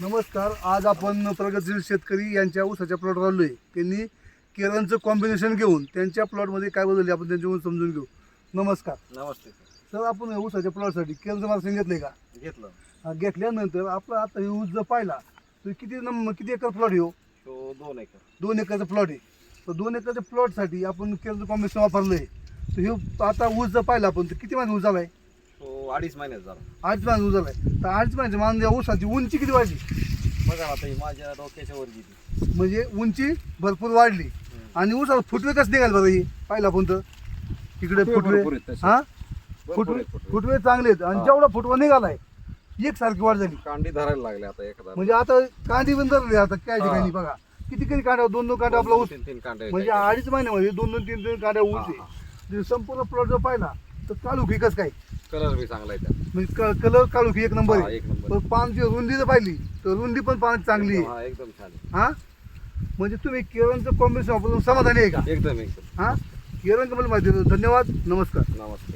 नमस्कार. आज आपण प्रगतशील शेतकरी यांच्या ऊसाच्या प्लॉटवर आलोय. त्यांनी केरनचं कॉम्बिनेशन घेऊन त्यांच्या प्लॉटमध्ये काय बदलले आपण त्यांच्याकडून समजून घेऊ. नमस्कार. नमस्ते सर, आपण ऊसाच्या प्लॉटसाठी केरनचं मार्गदर्शन घेतलंय का? घेतलं. घेतल्यानंतर आपला आता हे ऊस जर पाहिला तर किती एकर प्लॉट येऊ? तो 2 एकर. 2 एकरचा प्लॉट आहे. तर 2 एकरच्या प्लॉटसाठी आपण केरनचं कॉम्बिनेशन वापरलंय. तर हे आता ऊस जर पाहिला आपण तर किती महिने ऊस झालाय? तो 2.5 महिन्यात झाला. 8 महिने ऊस झालाय. तर 8 महिन्याच्या मान ऊसाची उंची किती वाढली? बघा आता ही माझ्या डोक्याच्या वर गेली. म्हणजे उंची भरपूर वाढली. आणि ऊसाला फुटवे कसं निघाल बघा. ही पाहिला आपण तर इकडे फुटवे हा फुटवे चांगले आहेत. आणि जेवढा फुटवा निघालाय एकसारखी वाढ झाली. कांडी धरायला लागले आता एखादा. म्हणजे आता कांडी पण धरली आता काय ठिकाणी बघा किती किती कांड्या 2-2 कांड्या आपला ऊस. 3 कांडे म्हणजे 2.5 महिन्यामध्ये 2-2 3-3 कांड्या ऊस आहे. म्हणजे संपूर्ण प्लॉट जर पाहिला तर काळुखी कसं काय कलर बी चांगला आहे त्यात. म्हणजे कलर काळुखी एक नंबर आहे. एक नंबर. पण पानाची रुंदी जर पाहिली तर रुंदी पण पानाची चांगली आहे. हा एकदम छान आहे. हा म्हणजे तुम्ही केरनचं कॉम्बिनेशन वापरून समाधानी आहे का? एकदम एकदम. हा केरन कंपनी माहिती. धन्यवाद. नमस्कार. नमस्ते.